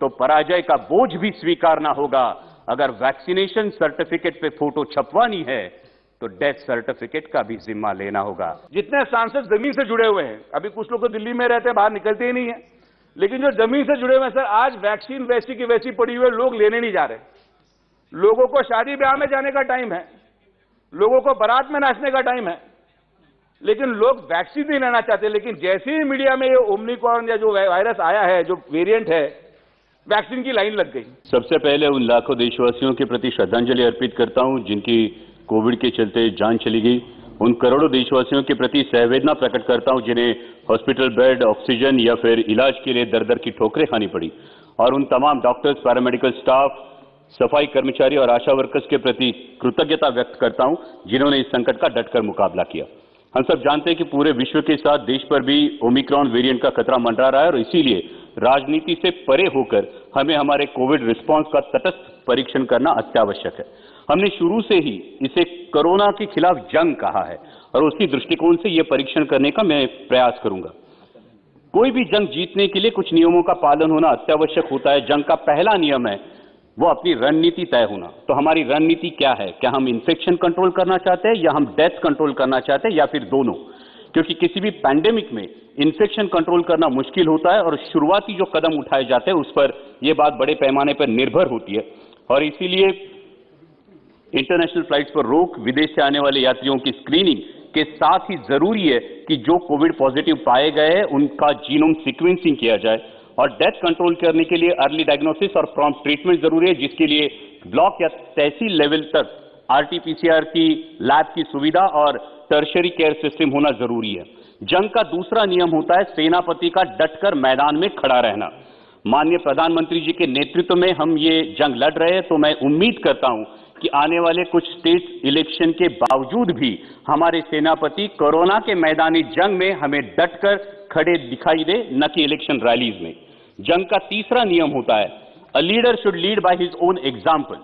तो पराजय का बोझ भी स्वीकारना होगा। अगर वैक्सीनेशन सर्टिफिकेट पे फोटो छपवानी है तो डेथ सर्टिफिकेट का भी जिम्मा लेना होगा। जितने सांसद जमीन से जुड़े हुए हैं, अभी कुछ लोग तो दिल्ली में रहते हैं, बाहर निकलते ही नहीं है, लेकिन जो जमीन से जुड़े हुए हैं सर, आज वैक्सीन वैसी की वैसी पड़ी हुई है, लोग लेने नहीं जा रहे। लोगों को शादी ब्याह में जाने का टाइम है, लोगों को बारात में नाचने का टाइम है, लेकिन लोग वैक्सीन नहीं लेना चाहते। लेकिन जैसे ही मीडिया में ये ओमिक्रॉन या जो वायरस आया है, जो वेरिएंट है, वैक्सीन की लाइन लग गई। सबसे पहले उन लाखों देशवासियों के प्रति श्रद्धांजलि अर्पित करता हूं जिनकी कोविड के चलते जान चली गई। उन करोड़ों देशवासियों के प्रति संवेदना प्रकट करता हूं जिन्हें हॉस्पिटल बेड, ऑक्सीजन या फिर इलाज के लिए दर दर की ठोकरें खानी पड़ी। और उन तमाम डॉक्टर्स, पैरामेडिकल स्टाफ, सफाई कर्मचारी और आशा वर्कर्स के प्रति कृतज्ञता व्यक्त करता हूं जिन्होंने इस संकट का डटकर मुकाबला किया। हम सब जानते हैं कि पूरे विश्व के साथ देश पर भी ओमिक्रॉन वेरिएंट का खतरा मंडरा रहा है और इसीलिए राजनीति से परे होकर हमें हमारे कोविड रिस्पांस का तटस्थ परीक्षण करना अत्यावश्यक है। हमने शुरू से ही इसे कोरोना के खिलाफ जंग कहा है और उसी दृष्टिकोण से यह परीक्षण करने का मैं प्रयास करूंगा। कोई भी जंग जीतने के लिए कुछ नियमों का पालन होना अत्यावश्यक होता है। जंग का पहला नियम है वो अपनी रणनीति तय होना। तो हमारी रणनीति क्या है? क्या हम इन्फेक्शन कंट्रोल करना चाहते हैं या हम डेथ कंट्रोल करना चाहते हैं या फिर दोनों? क्योंकि किसी भी पैंडेमिक में इन्फेक्शन कंट्रोल करना मुश्किल होता है और शुरुआती जो कदम उठाए जाते हैं उस पर यह बात बड़े पैमाने पर निर्भर होती है। और इसीलिए इंटरनेशनल फ्लाइट्स पर रोक, विदेश से आने वाले यात्रियों की स्क्रीनिंग के साथ ही जरूरी है कि जो कोविड पॉजिटिव पाए गए हैं उनका जीनोम सीक्वेंसिंग किया जाए। और डेथ कंट्रोल करने के लिए अर्ली डायग्नोसिस और प्रॉम्प्ट ट्रीटमेंट जरूरी है, जिसके लिए ब्लॉक या तहसील लेवल तक आरटी-पीसीआर की लैब की सुविधा और टर्शरी केयर सिस्टम होना जरूरी है। जंग का दूसरा नियम होता है सेनापति का डटकर मैदान में खड़ा रहना। माननीय प्रधानमंत्री जी के नेतृत्व में हम ये जंग लड़ रहे हैं, तो मैं उम्मीद करता हूं कि आने वाले कुछ स्टेट इलेक्शन के बावजूद भी हमारे सेनापति कोरोना के मैदानी जंग में हमें डटकर खड़े दिखाई दे, न कि इलेक्शन रैलीज में। जंग का तीसरा नियम होता है a leader should lead by his own example.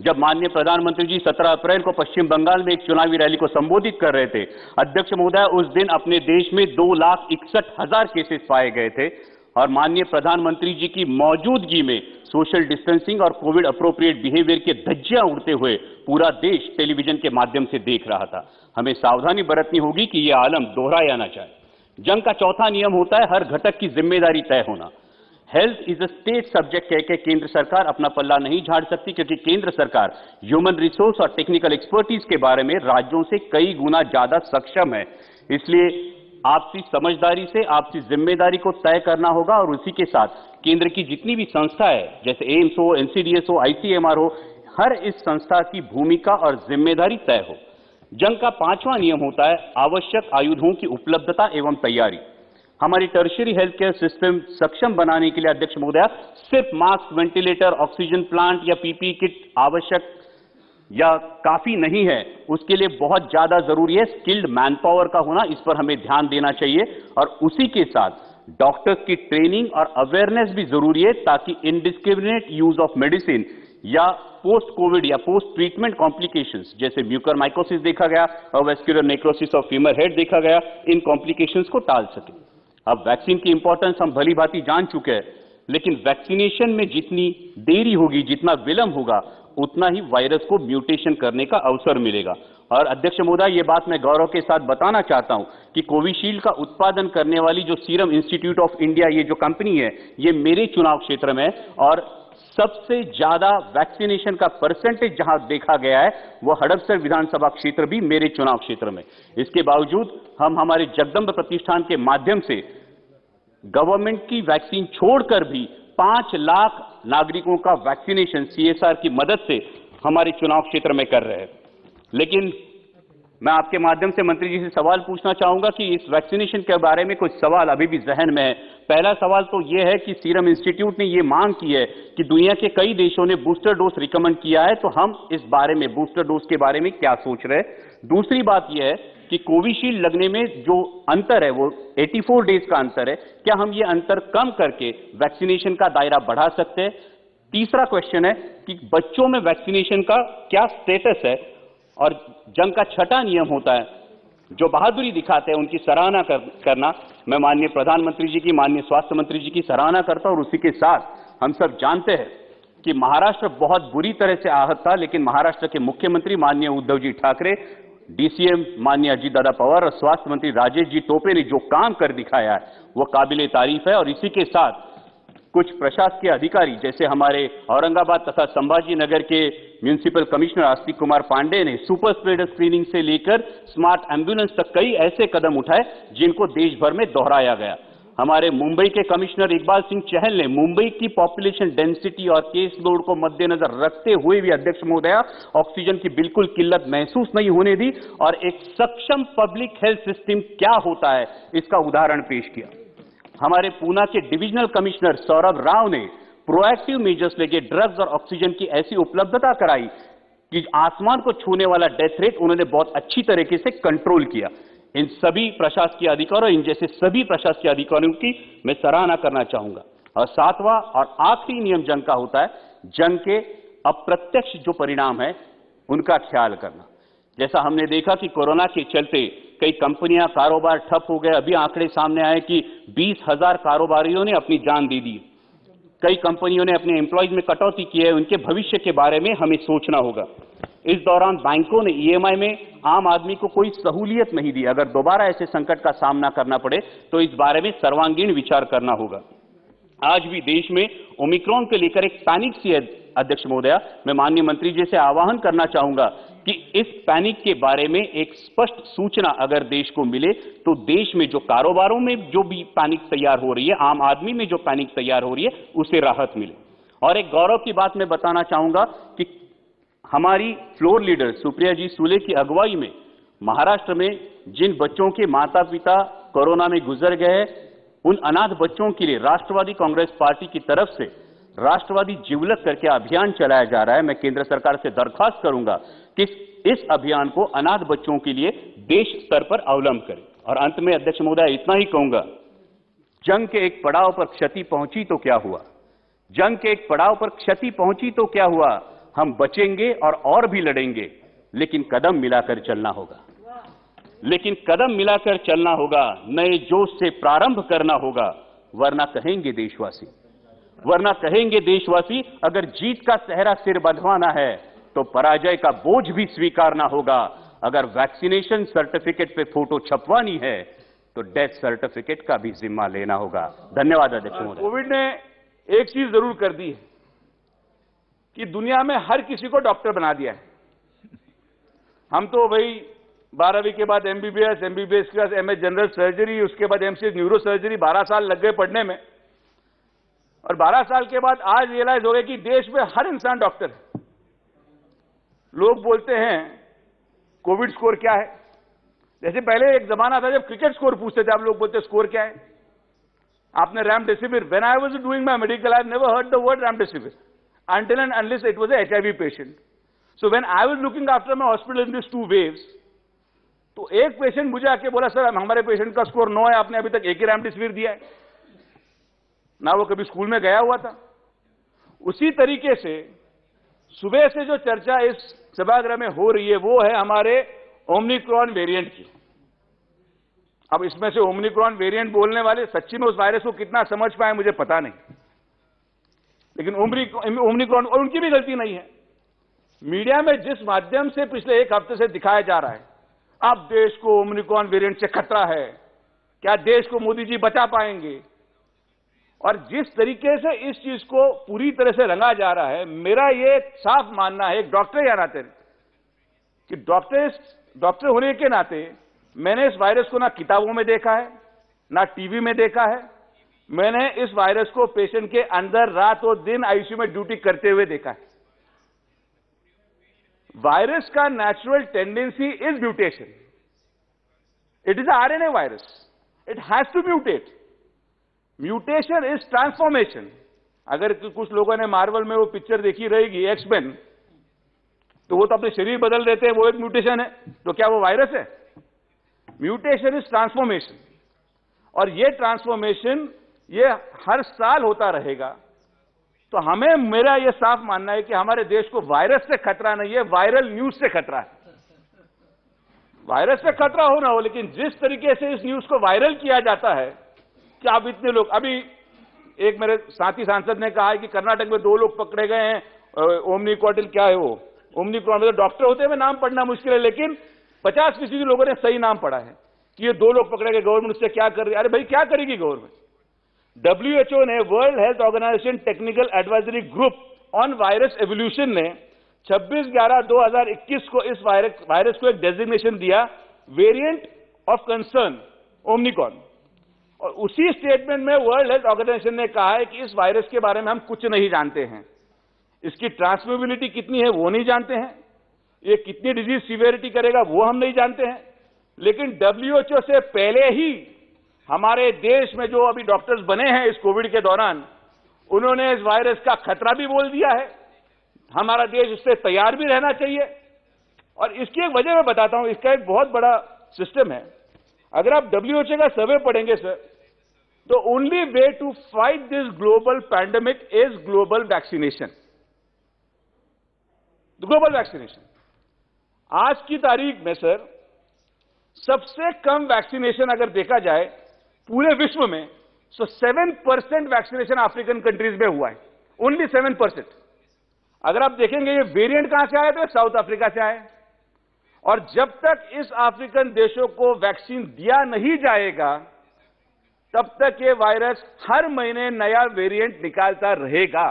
जब माननीय प्रधानमंत्री जी 17 अप्रैल को पश्चिम बंगाल में एक चुनावी रैली को संबोधित कर रहे थे, अध्यक्ष महोदय, उस दिन अपने देश में 2,61,000 केसेस पाए गए थे और माननीय प्रधानमंत्री जी की मौजूदगी में सोशल डिस्टेंसिंग और कोविड अप्रोप्रिएट बिहेवियर के धज्जियां उड़ते हुए पूरा देश टेलीविजन के माध्यम से देख रहा था। हमें सावधानी बरतनी होगी कि यह आलम दोहराया ना जाए। जंग का चौथा नियम होता है हर घटक की जिम्मेदारी तय होना। Health is a state subject कह के केंद्र सरकार अपना पल्ला नहीं झाड़ सकती, क्योंकि केंद्र सरकार ह्यूमन रिसोर्स और टेक्निकल एक्सपर्टीज के बारे में राज्यों से कई गुना ज्यादा सक्षम है। इसलिए आपसी समझदारी से आपसी जिम्मेदारी को तय करना होगा और उसी के साथ केंद्र की जितनी भी संस्था है, जैसे एम्स हो, एनसीडीएस हो, आईसीएमआर हो, हर इस संस्था की भूमिका और जिम्मेदारी तय हो। जंग का पांचवा नियम होता है आवश्यक आयुधों की उपलब्धता एवं तैयारी। हमारी टर्शियरी हेल्थ केयर सिस्टम सक्षम बनाने के लिए अध्यक्ष महोदय सिर्फ मास्क, वेंटिलेटर, ऑक्सीजन प्लांट या पीपीई किट आवश्यक या काफी नहीं है, उसके लिए बहुत ज्यादा जरूरी है स्किल्ड मैन पावर का होना। इस पर हमें ध्यान देना चाहिए और उसी के साथ डॉक्टर्स की ट्रेनिंग और अवेयरनेस भी जरूरी है, ताकि इनडिस्क्रिमिनेट यूज ऑफ मेडिसिन या पोस्ट कोविड या पोस्ट ट्रीटमेंट कॉम्प्लिकेशंस जैसे म्यूकरमाइकोसिस देखा गया और vascular necrosis of femur head देखा गया, इन कॉम्प्लिकेशंस को टाल सके। अब वैक्सीन की इंपॉर्टेंस हम भली भांति जान चुके हैं, लेकिन वैक्सीनेशन में जितनी देरी होगी, जितना विलंब होगा, उतना ही वायरस को म्यूटेशन करने का अवसर मिलेगा। और अध्यक्ष महोदय, ये बात मैं गौरव के साथ बताना चाहता हूं कि कोविशील्ड का उत्पादन करने वाली जो सीरम इंस्टीट्यूट ऑफ इंडिया, ये जो कंपनी है, ये मेरे चुनाव क्षेत्र में और सबसे ज्यादा वैक्सीनेशन का परसेंटेज जहां देखा गया है वो हड़पसर विधानसभा क्षेत्र भी मेरे चुनाव क्षेत्र में। इसके बावजूद हम हमारे जगदम्ब प्रतिष्ठान के माध्यम से गवर्नमेंट की वैक्सीन छोड़कर भी 5 लाख नागरिकों का वैक्सीनेशन सीएसआर की मदद से हमारे चुनाव क्षेत्र में कर रहे हैं। लेकिन मैं आपके माध्यम से मंत्री जी से सवाल पूछना चाहूंगा कि इस वैक्सीनेशन के बारे में कुछ सवाल अभी भी जहन में है। पहला सवाल तो यह है कि सीरम इंस्टीट्यूट ने यह मांग की है कि दुनिया के कई देशों ने बूस्टर डोज रिकमेंड किया है, तो हम इस बारे में बूस्टर डोज के बारे में क्या सोच रहे हैं। दूसरी बात यह है कि कोविशील्ड लगने में जो अंतर है वो 84 डेज का अंतर है, क्या हम ये अंतर कम करके वैक्सीनेशन का दायरा बढ़ा सकते हैं। तीसरा क्वेश्चन है कि बच्चों में वैक्सीनेशन का क्या स्टेटस है। और जंग का छठा नियम होता है जो बहादुरी दिखाते हैं उनकी सराहना करना। मैं माननीय प्रधानमंत्री जी की, माननीय स्वास्थ्य मंत्री जी की सराहना करता हूं और उसी के साथ हम सब जानते हैं कि महाराष्ट्र बहुत बुरी तरह से आहत था, लेकिन महाराष्ट्र के मुख्यमंत्री माननीय उद्धव जी ठाकरे, डीसीएम माननीय अजीत दादा पवार और स्वास्थ्य मंत्री राजेश जी टोपे ने जो काम कर दिखाया है वो काबिले तारीफ है। और इसी के साथ कुछ प्रशासकीय अधिकारी जैसे हमारे औरंगाबाद तथा संभाजी नगर के म्युनिसिपल कमिश्नर आस्तिक कुमार पांडे ने सुपर स्प्रेडर स्क्रीनिंग से लेकर स्मार्ट एम्बुलेंस तक कई ऐसे कदम उठाए जिनको देश भर में दोहराया गया। हमारे मुंबई के कमिश्नर इकबाल सिंह चहल ने मुंबई की पॉपुलेशन डेंसिटी और केस लोड को मद्देनजर रखते हुए भी अध्यक्ष महोदया ऑक्सीजन की बिल्कुल किल्लत महसूस नहीं होने दी और एक सक्षम पब्लिक हेल्थ सिस्टम क्या होता है इसका उदाहरण पेश किया। हमारे पूना के डिविजनल कमिश्नर सौरभ राव ने प्रोएक्टिव मेजर्स लेके ड्रग्स और ऑक्सीजन की ऐसी उपलब्धता कराई कि आसमान को छूने वाला डेथ रेट उन्होंने बहुत अच्छी तरीके से कंट्रोल किया। इन सभी प्रशासकीय अधिकारियों, इन जैसे सभी प्रशासकीय अधिकारियों की मैं सराहना करना चाहूंगा। और सातवां और आखिरी नियम जंग का होता है जंग के अप्रत्यक्ष जो परिणाम है उनका ख्याल करना। जैसा हमने देखा कि कोरोना के चलते कई कंपनियां, कारोबार ठप हो गए। अभी आंकड़े सामने आए कि 20,000 कारोबारियों ने अपनी जान दे दी। कई कंपनियों ने अपने एम्प्लॉयज में कटौती की है। उनके भविष्य के बारे में हमें सोचना होगा। इस दौरान बैंकों ने ईएमआई में आम आदमी को कोई सहूलियत नहीं दी। अगर दोबारा ऐसे संकट का सामना करना पड़े तो इस बारे में सर्वांगीण विचार करना होगा। आज भी देश में ओमिक्रॉन को लेकर एक पैनिक सी है अध्यक्ष महोदया। मैं माननीय मंत्री जी से आह्वान करना चाहूंगा कि इस पैनिक के बारे में एक स्पष्ट सूचना अगर देश को मिले तो देश में जो कारोबारों में जो भी पैनिक तैयार हो रही है, आम आदमी में जो पैनिक तैयार हो रही है, उसे राहत मिले। और एक गौरव की बात मैं बताना चाहूंगा कि हमारी फ्लोर लीडर सुप्रिया जी सुले की अगुवाई में महाराष्ट्र में जिन बच्चों के माता पिता कोरोना में गुजर गए, उन अनाथ बच्चों के लिए राष्ट्रवादी कांग्रेस पार्टी की तरफ से राष्ट्रवादी जिवलक करके अभियान चलाया जा रहा है। मैं केंद्र सरकार से दरखास्त करूंगा कि इस अभियान को अनाथ बच्चों के लिए देश स्तर पर अवलंब करें। और अंत में अध्यक्ष महोदय इतना ही कहूंगा, जंग के एक पड़ाव पर क्षति पहुंची तो क्या हुआ, जंग के एक पड़ाव पर क्षति पहुंची तो क्या हुआ, हम बचेंगे और भी लड़ेंगे, लेकिन कदम मिलाकर चलना होगा। लेकिन कदम मिलाकर चलना होगा, नए जोश से प्रारंभ करना होगा, वरना कहेंगे देशवासी अगर जीत का सेहरा सिर बंधवाना है तो पराजय का बोझ भी स्वीकारना होगा। अगर वैक्सीनेशन सर्टिफिकेट पे फोटो छपवानी है तो डेथ सर्टिफिकेट का भी जिम्मा लेना होगा। धन्यवाद अध्यक्ष महोदय। कोविड ने एक चीज जरूर कर दी है कि दुनिया में हर किसी को डॉक्टर बना दिया है। हम तो भाई 12वीं के बाद एमबीबीएस, एमबीबीएस के बाद एमएस जनरल सर्जरी, उसके बाद एमसीएस न्यूरो सर्जरी, 12 साल लग गए पढ़ने में। और 12 साल के बाद आज रियलाइज हो गया कि देश में हर इंसान डॉक्टर है। लोग बोलते हैं कोविड स्कोर क्या है। जैसे पहले एक जमाना था जब क्रिकेट स्कोर पूछते थे, आप लोग बोलते स्कोर क्या है। आपने remdesivir, when I was doing my medical I have never heard the word remdesivir until and unless it was a HIV patient. So when I was looking after my hospital in these 2 waves, तो एक patient मुझे आके बोला sir हमारे patient का score 9 है, आपने अभी तक एक ही रेमडेसिविर दिया है, ना वो कभी स्कूल में गया हुआ था। उसी तरीके से सुबह से जो चर्चा इस सभागृह में हो रही है वो है हमारे ओमिक्रॉन वेरिएंट की। अब इसमें से ओमिक्रॉन वेरिएंट बोलने वाले सच्ची में उस वायरस को कितना समझ पाए मुझे पता नहीं, लेकिन ओमिक्रॉन, और उनकी भी गलती नहीं है। मीडिया में जिस माध्यम से पिछले एक हफ्ते से दिखाया जा रहा है अब देश को ओमिक्रॉन वेरिएंट से खतरा है, क्या देश को मोदी जी बचा पाएंगे, और जिस तरीके से इस चीज को पूरी तरह से रंगा जा रहा है, मेरा ये साफ मानना है एक डॉक्टर या नाते कि डॉक्टर होने के नाते मैंने इस वायरस को ना किताबों में देखा है ना टीवी में देखा है। मैंने इस वायरस को पेशेंट के अंदर रात और दिन आईसीयू में ड्यूटी करते हुए देखा है। वायरस का natural tendency is mutation. It is RNA virus, it has to mutate. Mutation is transformation. अगर कुछ लोगों ने मार्वल में वो पिक्चर देखी रहेगी एक्समैन, तो वो तो अपने शरीर बदल देते हैं, वो एक म्यूटेशन है। तो क्या वो वायरस है? म्यूटेशन इज ट्रांसफॉर्मेशन, और ये ट्रांसफॉर्मेशन ये हर साल होता रहेगा। तो हमें, मेरा ये साफ मानना है कि हमारे देश को वायरस से खतरा नहीं है, वायरल न्यूज से खतरा है। वायरस से खतरा हो ना हो, लेकिन जिस तरीके से इस न्यूज को वायरल किया जाता है कि आप इतने लोग, अभी एक मेरे साथी सांसद ने कहा है कि कर्नाटक में 2 लोग पकड़े गए हैं, ओमनिकॉटिन क्या है वो, ओमनिकॉन, मतलब डॉक्टर होते हुए नाम पढ़ना मुश्किल है, लेकिन 50% लोगों ने सही नाम पढ़ा है कि ये 2 लोग पकड़े गए, गवर्नमेंट उससे क्या कर रही है। अरे भाई क्या करेगी गवर्नमेंट? WHO ने, world health organisation technical advisory group on virus evolution ने 26/11/2021 को इस वायरस को एक डेजिग्नेशन दिया, वेरिएंट ऑफ कंसर्न ओमनिकॉन। और उसी स्टेटमेंट में वर्ल्ड हेल्थ ऑर्गेनाइजेशन ने कहा है कि इस वायरस के बारे में हम कुछ नहीं जानते हैं, इसकी ट्रांसमिसिबिलिटी कितनी है वो नहीं जानते हैं, ये कितनी डिजीज सीवियरिटी करेगा वो हम नहीं जानते हैं। लेकिन WHO से पहले ही हमारे देश में जो अभी डॉक्टर्स बने हैं इस कोविड के दौरान, उन्होंने इस वायरस का खतरा भी बोल दिया है। हमारा देश इससे तैयार भी रहना चाहिए। और इसकी एक वजह मैं बताता हूं, इसका एक बहुत बड़ा सिस्टम है। अगर आप WHO का सर्वे पढ़ेंगे सर, तो only way to fight this global pandemic is global vaccination. Global vaccination. आज की तारीख में सर सबसे कम वैक्सीनेशन अगर देखा जाए पूरे विश्व में, तो 7% वैक्सीनेशन अफ्रीकन कंट्रीज में हुआ है, ओनली 7%। अगर आप देखेंगे ये वेरिएंट कहां से आया, तो साउथ अफ्रीका से आया। और जब तक इस अफ्रीकन देशों को वैक्सीन दिया नहीं जाएगा, तब तक ये वायरस हर महीने नया वेरिएंट निकालता रहेगा।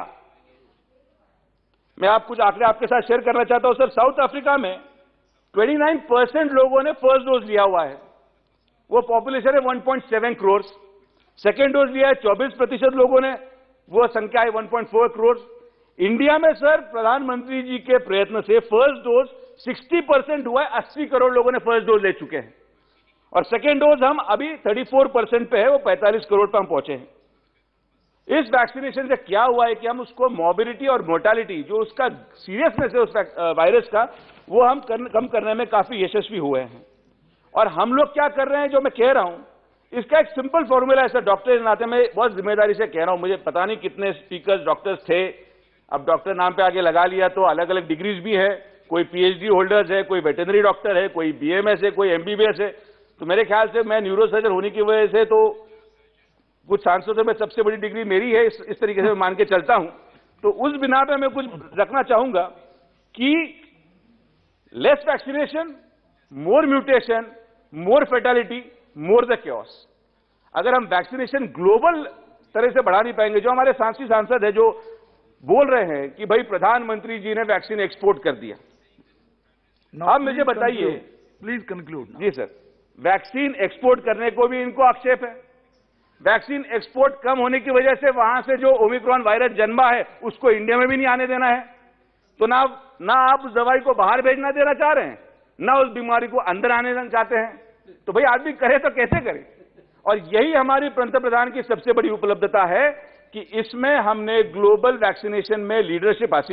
मैं आप कुछ आंकड़े आपके साथ शेयर करना चाहता हूं सर। साउथ अफ्रीका में 29% लोगों ने फर्स्ट डोज लिया हुआ है, वो पॉपुलेशन है 1.7 करोड़। सेकेंड डोज लिया है 24% लोगों ने, वो संख्या है 1.4 करोड़। इंडिया में सर प्रधानमंत्री जी के प्रयत्न से फर्स्ट डोज 60% हुआ है, 80 करोड़ लोगों ने फर्स्ट डोज ले चुके हैं। और सेकेंड डोज हम अभी 34% पे है, वो 45 करोड़ पर हम पहुंचे हैं। इस वैक्सीनेशन से क्या हुआ है कि हम उसको मॉर्बिडिटी और मोर्टालिटी, जो उसका सीरियसनेस है उस वायरस का, वो हम कम करने में काफी यशस्वी हुए हैं। और हम लोग क्या कर रहे हैं, जो मैं कह रहा हूं, इसका एक सिंपल फॉर्मूला है सर। डॉक्टर के नाते मैं बहुत जिम्मेदारी से कह रहा हूं, मुझे पता नहीं कितने स्पीकर्स डॉक्टर्स थे, अब डॉक्टर नाम पे आगे लगा लिया तो अलग अलग डिग्रीज भी है, कोई PhD होल्डर्स है, कोई वेटरनरी डॉक्टर है, कोई BMS है, कोई MBBS है। तो मेरे ख्याल से मैं न्यूरोसर्जन होने की वजह से तो कुछ सांसदों में सबसे बड़ी डिग्री मेरी है, इस तरीके से मैं मान के चलता हूं। तो उस बिना पे मैं कुछ रखना चाहूंगा कि less vaccination, more mutation, more fatality, more the chaos. अगर हम वैक्सीनेशन ग्लोबल तरह से बढ़ा नहीं पाएंगे, जो हमारे सांसद है जो बोल रहे हैं कि भाई प्रधानमंत्री जी ने वैक्सीन एक्सपोर्ट कर दिया, अब मुझे बताइए, प्लीज कंक्लूड। जी सर, वैक्सीन एक्सपोर्ट करने को भी इनको आक्षेप है। वैक्सीन एक्सपोर्ट कम होने की वजह से वहां से जो ओमिक्रॉन वायरस जन्मा है उसको इंडिया में भी नहीं आने देना है। तो ना आप उस दवाई को बाहर भेजना देना चाह रहे हैं, ना उस बीमारी को अंदर आने देना चाहते हैं। तो भाई आदमी करे तो कैसे करे? और यही हमारी पंतप्रधान की सबसे बड़ी उपलब्धता है कि इसमें हमने ग्लोबल वैक्सीनेशन में लीडरशिप हासिल